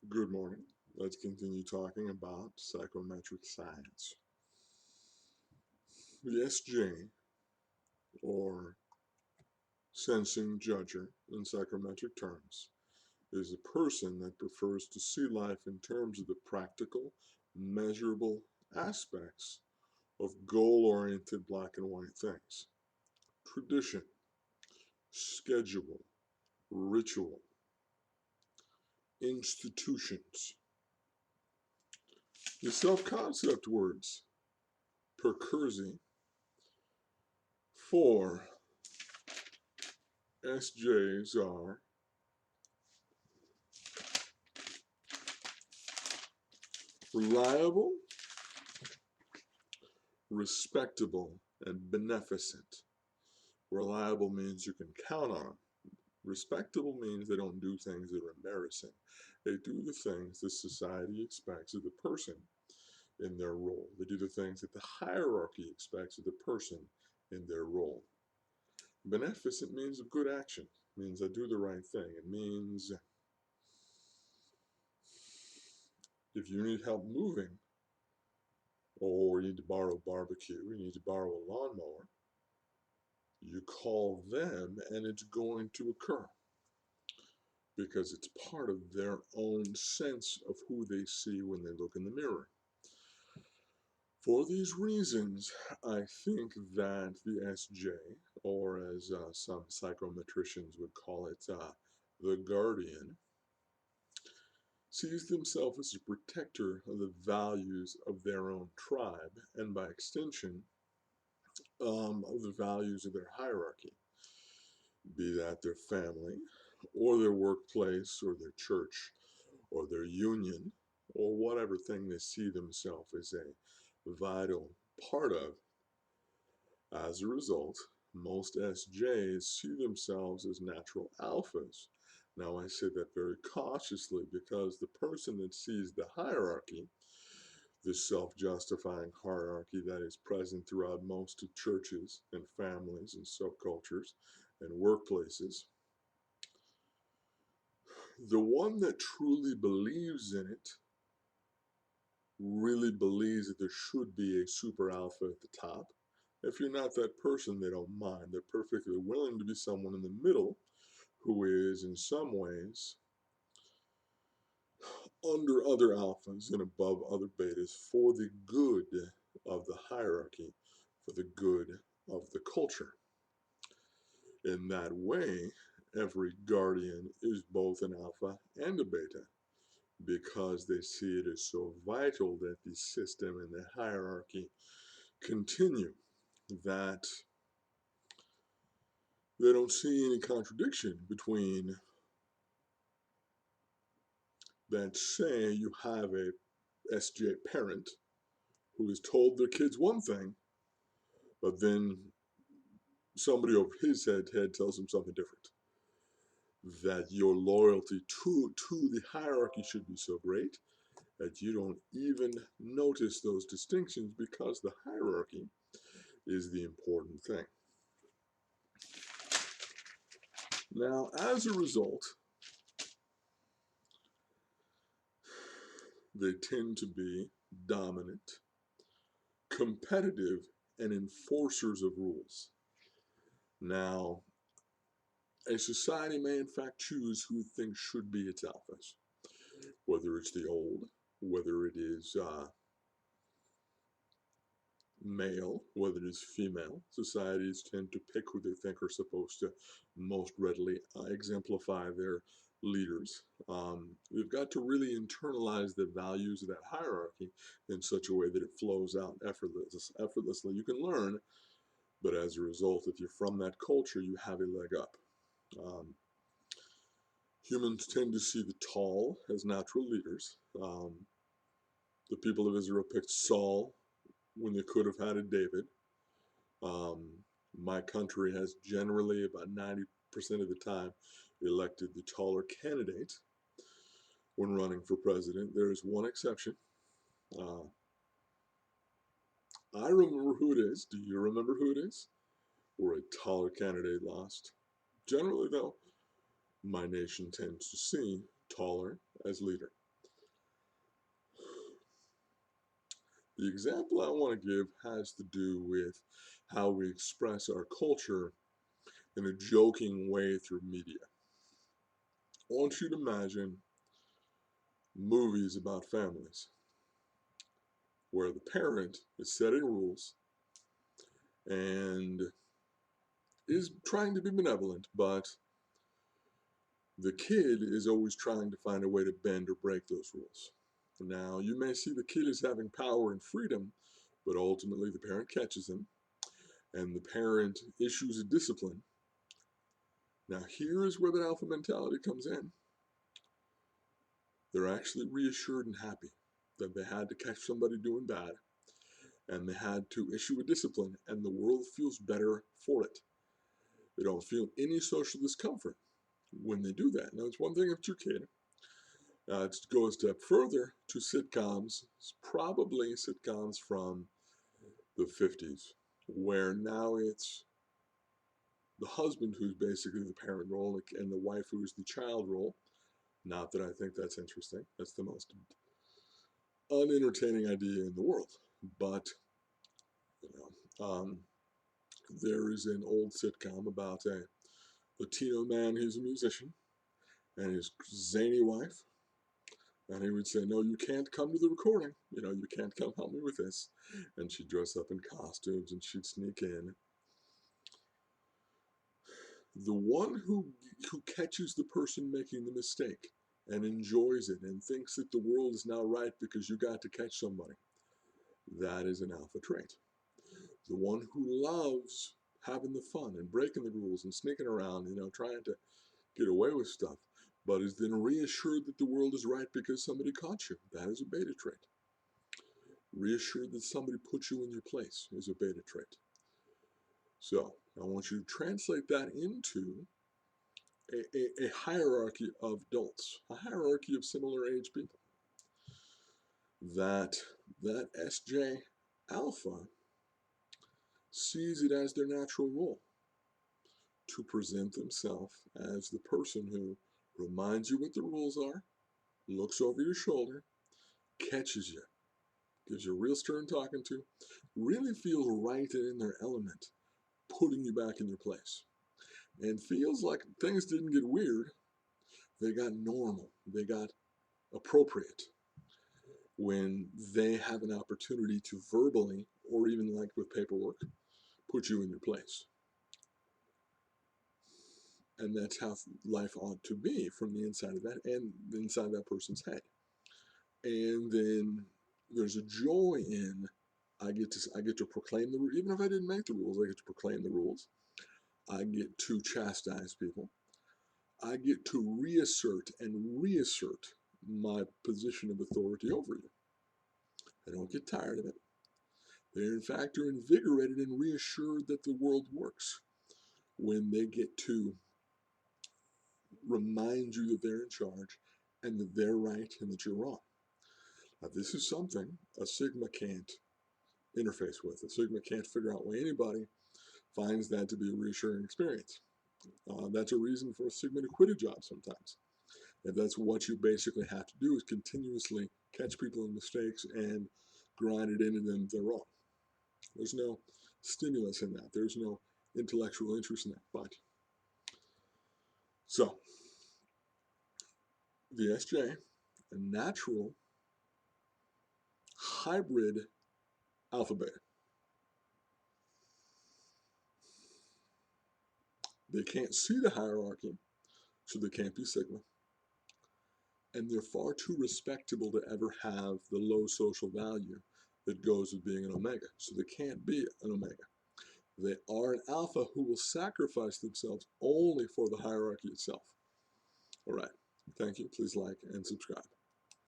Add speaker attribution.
Speaker 1: Good morning. Let's continue talking about psychometric science. The SJ, or sensing judger in psychometric terms, is a person that prefers to see life in terms of the practical, measurable aspects of goal-oriented black and white things. Tradition, schedule, ritual, institutions. The self-concept words, percursi, for SJs are reliable, respectable, and beneficent. Reliable means you can count on them. Respectable means they don't do things that are embarrassing. They do the things that society expects of the person in their role. They do the things that the hierarchy expects of the person in their role. Beneficent means of good action. It means I do the right thing. It means if you need help moving, or you need to borrow a barbecue, you need to borrow a lawnmower, you call them and it's going to occur because it's part of their own sense of who they see when they look in the mirror. For these reasons, I think that the SJ, or as some psychometricians would call it, the guardian, sees themselves as a protector of the values of their own tribe and by extension of the values of their hierarchy, be that their family or their workplace or their church or their union or whatever thing they see themselves as a vital part of. As a result, most SJs see themselves as natural alphas. Now, I say that very cautiously because the person that sees the hierarchy, the self-justifying hierarchy that is present throughout most of churches and families and subcultures and workplaces, the one that truly believes in it really believes that there should be a super alpha at the top. If you're not that person, they don't mind. They're perfectly willing to be someone in the middle who is, in some ways, under other alphas and above other betas for the good of the hierarchy, for the good of the culture. In that way, every guardian is both an alpha and a beta because they see it as so vital that the system and the hierarchy continue, that they don't see any contradiction between that. Say you have a SJ parent who has told their kids one thing, but then somebody over his head tells them something different. That your loyalty to the hierarchy should be so great that you don't even notice those distinctions because the hierarchy is the important thing. Now, as a result, they tend to be dominant, competitive, and enforcers of rules. Now, a society may in fact choose who thinks should be its alphas, whether it's the old, whether it is male, whether it is female. Societies tend to pick who they think are supposed to most readily exemplify their leaders. We've got to really internalize the values of that hierarchy in such a way that it flows out effortlessly. You can learn, but as a result, if you're from that culture, you have a leg up. Um, Humans tend to see the tall as natural leaders. The people of Israel picked Saul when they could have had a David. Um, my country has generally, about 90% of the time, elected the taller candidate when running for president. There is one exception. Uh, I remember who it is. Do you remember who it is? Where a taller candidate lost. Generally, though, my nation tends to see taller as leader. The example I want to give has to do with how we express our culture in a joking way through media. I want you to imagine movies about families where the parent is setting rules and is trying to be benevolent, but the kid is always trying to find a way to bend or break those rules. Now, you may see the kid as having power and freedom, but ultimately the parent catches him and the parent issues a discipline. Now, here is where the alpha mentality comes in. They're actually reassured and happy that they had to catch somebody doing bad and they had to issue a discipline, and the world feels better for it. They don't feel any social discomfort when they do that. Now, it's one thing if it's your kid. To go a step further to sitcoms, probably sitcoms from the 50s, where now it's the husband who's basically the parent role and the wife who's the child role. Not that I think that's interesting. That's the most unentertaining idea in the world. But, you know, there is an old sitcom about a Latino man who's a musician and his zany wife. And he would say, no, you can't come to the recording. You know, you can't come help me with this. And she'd dress up in costumes and she'd sneak in. The one who catches the person making the mistake and enjoys it and thinks that the world is now right because you got to catch somebody, that is an alpha trait. The one who loves having the fun and breaking the rules and sneaking around, you know, trying to get away with stuff, but is then reassured that the world is right because somebody caught you, that is a beta trait. Reassured that somebody put you in your place is a beta trait. So I want you to translate that into a hierarchy of adults, a hierarchy of similar age people. That SJ alpha sees it as their natural role to present themselves as the person who reminds you what the rules are, looks over your shoulder, catches you, gives you a real stern talking to, really feels right and in their element, putting you back in your place. And feels like things didn't get weird, they got normal, they got appropriate when they have an opportunity to verbally, or even like with paperwork, put you in your place. And that's how life ought to be from the inside of that and inside that person's head. And then there's a joy in I get to proclaim the rules. Even if I didn't make the rules, I get to proclaim the rules. I get to chastise people. I get to reassert and reassert my position of authority over you. I don't get tired of it. They, in fact, are invigorated and reassured that the world works when they get to remind you that they're in charge and that they're right and that you're wrong. Now, this is something a Sigma can't interface with. A Sigma can't figure out why anybody finds that to be a reassuring experience. That's a reason for a Sigma to quit a job sometimes. If that's what you basically have to do is continuously catch people in mistakes and grind it into them if they're wrong. There's no stimulus in that. There's no intellectual interest in that. But so the SJ, a natural hybrid alpha beta. They can't see the hierarchy, so they can't be Sigma. And they're far too respectable to ever have the low social value that goes with being an omega. So they can't be an omega. They are an alpha who will sacrifice themselves only for the hierarchy itself. All right. Thank you. Please like and subscribe.